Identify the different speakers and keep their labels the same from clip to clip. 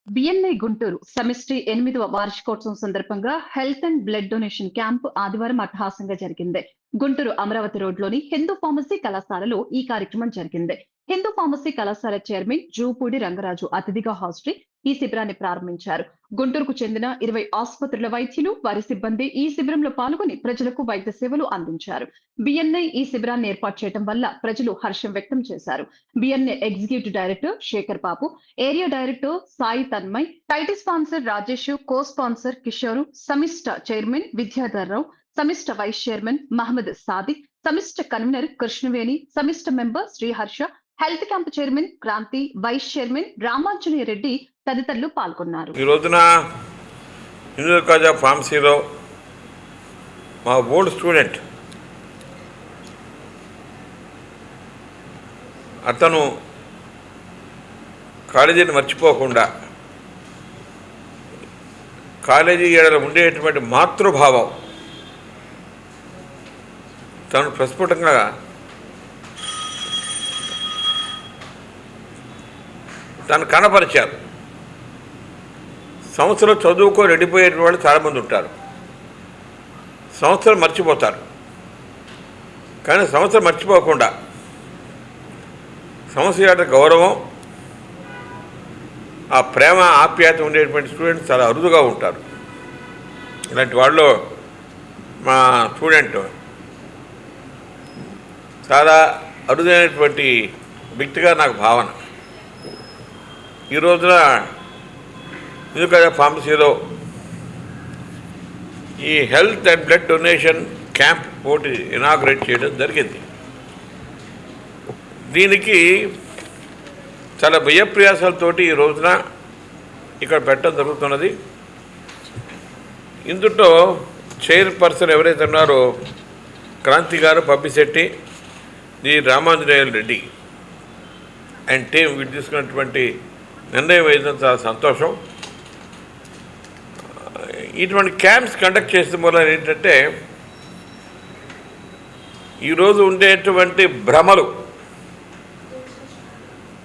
Speaker 1: BNI Guntur semester 8వ వార్షికోత్సవం సందర్భంగా health and blood donation camp ఆదివారం అట్టహాసంగా జరిగింది. గుంటూరు అమరావతి రోడ్లోని హిందూ ఫార్మసీ కళాశాలలో ఈ కార్యక్రమం జరిగింది. హిందూ ఫార్మసీ కళాశాల చైర్మన్ జూపూడి రంగరాజు అతిథిగా హాజరై ఈ శిబిరాన్ని ప్రారంభించారు. గుంటూరుకు చెందిన 20 ఆసుపత్రుల వైద్యులు, వారి సిబ్బంది ఈ శిబిరంలో పాల్గొని ప్రజలకు వైద్య సేవలు అందించారు. బిఎన్ఐ ఈ శిబిరాన్ని ఏర్పాటు చేయడం వల్ల ప్రజలు హర్షం వ్యక్తం చేశారు. BNI executive director Shekhar Babu, area director Sai Tanmay, title sponsor Rajesh, co sponsor Kishore, సమిష్ట చైర్మన్ విద్యాధర్రావు, సమిష్ట వైస్ చైర్మన్ మహమ్మద్ సాదిక్, సమిష్ట కన్వీనర్ కృష్ణవేణి, సమిష్ట member Sriharsha, health camp chairman Kranti, vice chairman Ramanjaneya Reddy తదితరులు పాల్గొన్నారు.
Speaker 2: ఈ రోజున ఇంజనీర్ కాలేజ్ ఆఫ్ ఫార్మసీలో మా ఓల్డ్ స్టూడెంట్ అతను కాలేజీని మర్చిపోకుండా కాలేజీ ఏడలో ఉండేటువంటి మాతృభావం తను ప్రస్ఫుటంగా తను కనపరిచారు. సంవత్సరం చదువుకొని వెళ్ళిపోయే వాళ్ళు చాలామంది ఉంటారు, సంవత్సరం మర్చిపోతారు. కానీ సంవత్సరం మర్చిపోకుండా సంవత్సరం గౌరవం, ఆ ప్రేమ ఆప్యాయత ఉండేటువంటి స్టూడెంట్స్ చాలా అరుదుగా ఉంటారు. ఇలాంటి వాళ్ళు మా స్టూడెంట్ చాలా అరుదైనటువంటి వ్యక్తిగా నాకు భావన. ఈ రోజున ఇందుకనే ఫార్మసీలో ఈ health and blood donation camp ఒకటి ఇనాగ్రేట్ చేయడం జరిగింది. దీనికి చాలా వ్యయప్రయాసాలతోటి ఈ రోజున ఇక్కడ పెట్టడం జరుగుతున్నది. ఇందులో చైర్పర్సన్ ఎవరైతే ఉన్నారో క్రాంతి గారు, Pabbisetti, the Ramanjaneya Reddy and team వీళ్ళు తీసుకున్నటువంటి నిర్ణయం వేయడం చాలా సంతోషం. ఇటువంటి క్యాంప్స్ కండక్ట్ చేసిన వల్ల ఏంటంటే ఈరోజు ఉండేటువంటి భ్రమలు,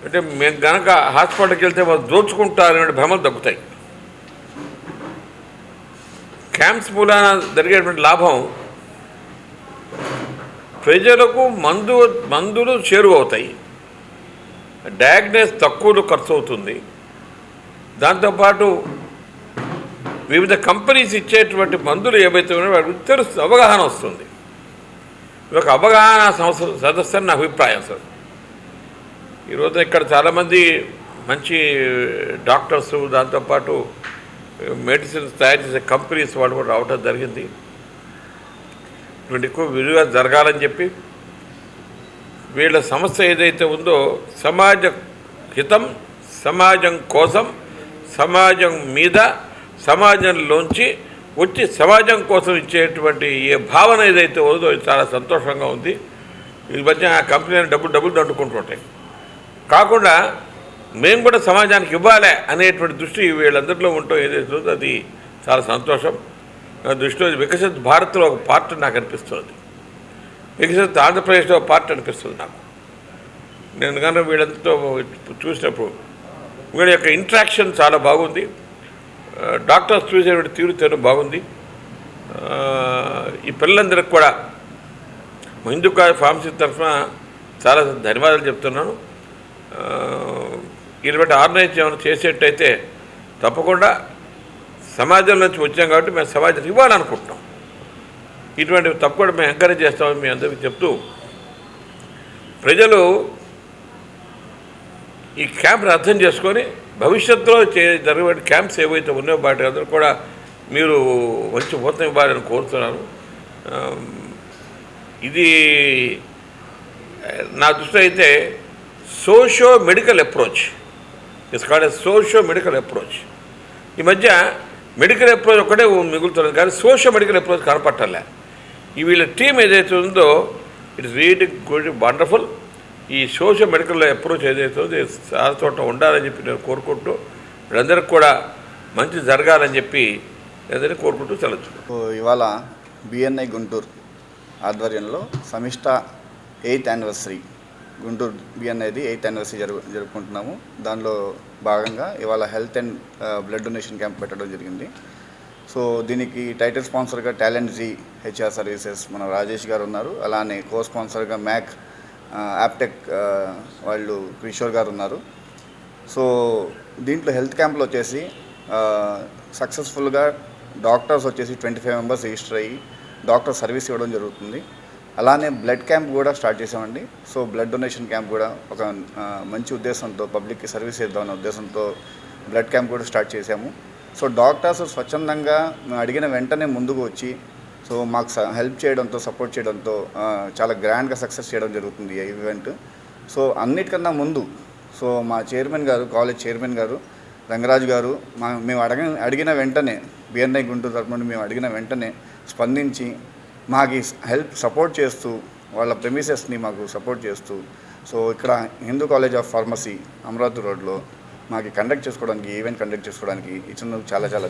Speaker 2: అంటే మేము కనుక హాస్పిటల్కి వెళ్తే వాళ్ళు దోచుకుంటారనే భ్రమలు తగ్గుతాయి. క్యాంప్స్ మూలాన జరిగేటువంటి లాభం ప్రజలకు మందులు చేరువవుతాయి, డయాగ్నోస్ తక్కువలో ఖర్చు అవుతుంది. దాంతోపాటు వివిధ కంపెనీస్ ఇచ్చేటువంటి మందులు ఏవైతే ఉన్నాయో వాటి గురించి తెలుస్తుంది, అవగాహన వస్తుంది. ఇది ఒక అవగాహన సదస్సు అని నా అభిప్రాయం సార్. ఈరోజు ఇక్కడ చాలామంది మంచి డాక్టర్స్, దాంతోపాటు మెడిసిన్స్ తయారు చేసే కంపెనీస్ వాళ్ళు కూడా రావడం జరిగింది. ఇటువంటి ఎక్కువ విలువ జరగాలని చెప్పి వీళ్ళ సమస్య ఏదైతే ఉందో సమాజ హితం, సమాజం కోసం, సమాజం మీద, సమాజంలోంచి వచ్చి సమాజం కోసం ఇచ్చేటువంటి ఏ భావన ఏదైతే ఉందో ఇది చాలా సంతోషంగా ఉంది. ఈ మధ్య ఆ కంపెనీలు డబ్బులు దండుకుంటుంటాయి, కాకుండా మేము కూడా సమాజానికి ఇవ్వాలి అనేటువంటి దృష్టి వీళ్ళందరిలో ఉండటం ఏదైతే ఉందో అది చాలా సంతోషం. నా దృష్టిలో వికసిత్ భారత్లో ఒక పార్ట్ నాకు అనిపిస్తుంది, వికసిత్ ఆంధ్రప్రదేశ్లో ఒక పార్ట్ అనిపిస్తుంది నాకు. నేను కనుక వీళ్ళందరితో చూసినప్పుడు వీళ్ళ యొక్క ఇంట్రాక్షన్ చాలా బాగుంది, డాక్టర్స్ చూసేటువంటి తీరుతేను బాగుంది. ఈ పిల్లలందరికీ కూడా హిందూ కాలేజ్ ఫార్మసీ తరఫున చాలా ధన్యవాదాలు చెప్తున్నాను. ఇటువంటి ఆర్గనైజ్ ఏమైనా చేసేటైతే తప్పకుండా సమాజం నుంచి వచ్చాం కాబట్టి మేము సమాజానికి ఇవ్వాలనుకుంటున్నాం. ఇటువంటి తప్పకుండా మేము ఎంకరేజ్ చేస్తామని మీ అందరికీ చెప్తూ, ప్రజలు ఈ క్యాంప్ని అర్థం చేసుకొని భవిష్యత్తులో జరిగే క్యాంప్స్ ఏవైతే ఉన్నాయో వాటి అందరూ కూడా మీరు మంచి ఊతం ఇవ్వాలని కోరుతున్నాను. ఇది నా దృష్టి అయితే socio medical approach, it's called socio medical approach. ఈ మధ్య మెడికల్ అప్రోచ్ ఒక్కటే మిగులుతున్నది కానీ సోషో మెడికల్ అప్రోచ్ కనపట్టాలే. ఈ వీళ్ళ టీం ఏదైతే ఉందో ఇట్స్ రియల్లీ గుడ్, వండర్ఫుల్. ఈ సోషో మెడికల్ అప్రోచ్ ఏదైతే ఉందో చాలా చోట ఉండాలని చెప్పి నేను కోరుకుంటూ, వీళ్ళందరికీ కూడా మంచి జరగాలని చెప్పి అందరినీ కోరుకుంటూ చల్లచ్చు.
Speaker 3: ఇవాళ బిఎన్ఐ గుంటూరు ఆధ్వర్యంలో సమిష్ట 8th యానివర్సరీ గుంటూరు బిఎన్ఐది 8th యానివర్సరీ జరుపుకుంటున్నాము. దానిలో భాగంగా ఇవాళ health and blood donation camp పెట్టడం జరిగింది. సో దీనికి టైటిల్ స్పాన్సర్గా టాలెంట్ జీ హెచ్ఆర్ సర్వీసెస్ మన రాజేష్ గారు ఉన్నారు. అలానే కో స్పాన్సర్గా మ్యాక్ యాప్టెక్ వాళ్ళు కిషోర్ గారు ఉన్నారు. సో దీంట్లో హెల్త్ క్యాంప్లో వచ్చేసి సక్సెస్ఫుల్గా డాక్టర్స్ వచ్చేసి 25 మెంబర్స్ రిజిస్టర్ అయ్యి డాక్టర్ సర్వీస్ ఇవ్వడం జరుగుతుంది. అలానే బ్లడ్ క్యాంప్ కూడా స్టార్ట్ చేసామండి. సో బ్లడ్ డొనేషన్ క్యాంప్ కూడా ఒక మంచి ఉద్దేశంతో పబ్లిక్కి సర్వీస్ ఇద్దామనే ఉద్దేశంతో బ్లడ్ క్యాంప్ కూడా స్టార్ట్ చేసాము. సో డాక్టర్స్ స్వచ్ఛందంగా మేము అడిగిన వెంటనే ముందుకు వచ్చి సో మాకు హెల్ప్ చేయడంతో సపోర్ట్ చేయడంతో చాలా గ్రాండ్గా సక్సెస్ చేయడం జరుగుతుంది ఈ ఈవెంట్. సో అన్నిటికన్నా ముందు సో మా చైర్మన్ గారు, కాలేజ్ చైర్మన్ గారు రంగరాజు గారు మేము అడిగిన వెంటనే బిఎన్ఐ గుంటూరు తరఫు నుండి మేము అడిగిన వెంటనే స్పందించి మాకు సపోర్ట్ చేస్తూ వాళ్ళ ప్రెమిసెస్ని మాకు సపోర్ట్ చేస్తూ సో ఇక్కడ Hindu college of pharmacy Amaravati రోడ్లో మాకు ఈవెంట్ కండక్ట్ చేసుకోవడానికి ఇచ్చినందుకు చాలా చాలా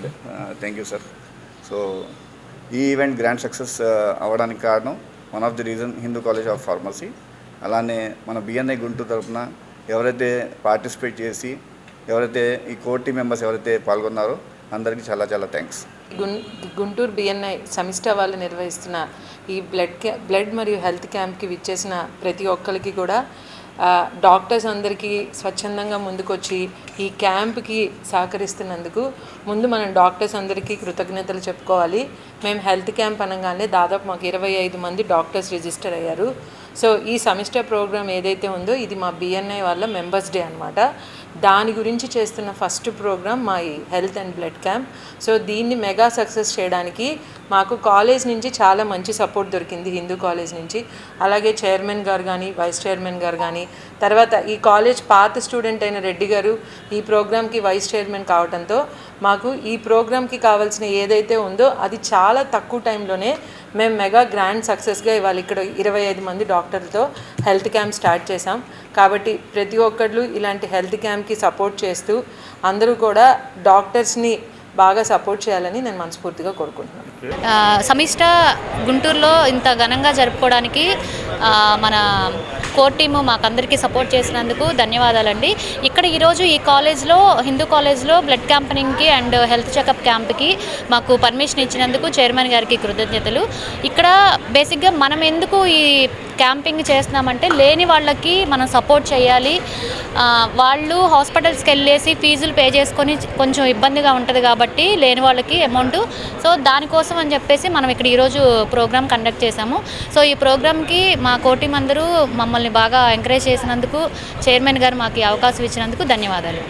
Speaker 3: థ్యాంక్ యూ సార్. సో ఈ ఈవెంట్ గ్రాండ్ సక్సెస్ అవ్వడానికి కారణం one of the reason Hindu college of pharmacy. అలానే మన బిఎన్ఐ గుంటూరు తరఫున ఎవరైతే పార్టిసిపేట్ చేసి ఎవరైతే ఈ కోర్ టీమ్ మెంబర్స్ ఎవరైతే పాల్గొన్నారో అందరికీ చాలా చాలా థ్యాంక్స్.
Speaker 4: గుంటూరు బిఎన్ఐ సమిష్ట వాళ్ళు నిర్వహిస్తున్న ఈ బ్లడ్ మరియు హెల్త్ క్యాంప్కి విచ్చేసిన ప్రతి ఒక్కరికి కూడా డాక్టర్స్ అందరికీ స్వచ్ఛందంగా ముందుకొచ్చి ఈ క్యాంప్కి సహకరిస్తున్నందుకు ముందు మనం డాక్టర్స్ అందరికీ కృతజ్ఞతలు చెప్పుకోవాలి. మేము హెల్త్ క్యాంప్ అనగానే దాదాపు మాకు 25 మంది డాక్టర్స్ రిజిస్టర్ అయ్యారు. సో ఈ సెమిస్టర్ ప్రోగ్రామ్ ఏదైతే ఉందో ఇది మా బిఎన్ఐ వాళ్ళ మెంబర్స్ డే అనమాట. దాని గురించి చేస్తున్న ఫస్ట్ ప్రోగ్రామ్ మా ఈ health and blood camp. So దీన్ని మెగా సక్సెస్ చేయడానికి మాకు కాలేజ్ నుంచి చాలా మంచి సపోర్ట్ దొరికింది, హిందూ కాలేజ్ నుంచి. అలాగే చైర్మన్ గారు కానీ, వైస్ చైర్మన్ గారు కానీ, తర్వాత ఈ కాలేజ్ పాత స్టూడెంట్ అయిన రెడ్డి గారు ఈ ప్రోగ్రామ్కి వైస్ చైర్మన్ కావడంతో మాకు ఈ ప్రోగ్రామ్కి కావాల్సిన ఏదైతే ఉందో అది చాలా తక్కువ టైంలోనే మేము మెగా గ్రాండ్ సక్సెస్గా ఇవాళ ఇక్కడ 25 మంది డాక్టర్లతో హెల్త్ క్యాంప్ స్టార్ట్ చేసాం. కాబట్టి ప్రతి ఒక్కళ్ళు ఇలాంటి హెల్త్ క్యాంప్కి సపోర్ట్ చేస్తూ అందరూ కూడా డాక్టర్స్ని బాగా సపోర్ట్ చేయాలని నేను మనస్ఫూర్తిగా కోరుకుంటున్నాను.
Speaker 5: సమిష్ట గుంటూరులో ఇంత ఘనంగా జరుపుకోవడానికి మన కోర్ టీము మాకందరికీ సపోర్ట్ చేసినందుకు ధన్యవాదాలండి. ఇక్కడ ఈరోజు ఈ కాలేజ్లో హిందూ కాలేజ్లో బ్లడ్ క్యాంపెనింగ్కి అండ్ హెల్త్ చెకప్ క్యాంప్కి మాకు పర్మిషన్ ఇచ్చినందుకు చైర్మన్ గారికి కృతజ్ఞతలు. ఇక్కడ బేసిక్గా మనం ఎందుకు ఈ క్యాంపింగ్ చేస్తున్నామంటే లేని వాళ్ళకి మనం సపోర్ట్ చేయాలి. వాళ్ళు హాస్పిటల్స్కి వెళ్ళేసి ఫీజులు పే చేసుకొని కొంచెం ఇబ్బందిగా ఉంటుంది కాబట్టి లేని వాళ్ళకి అమౌంట్. సో దానికోసం అని చెప్పేసి మనం ఇక్కడ ఈరోజు ప్రోగ్రామ్ కండక్ట్ చేశాము. సో ఈ ప్రోగ్రామ్కి మా కోటి అందరూ మమ్మల్ని బాగా ఎంకరేజ్ చేసినందుకు, చైర్మన్ గారు మాకు ఈ అవకాశం ఇచ్చినందుకు ధన్యవాదాలు.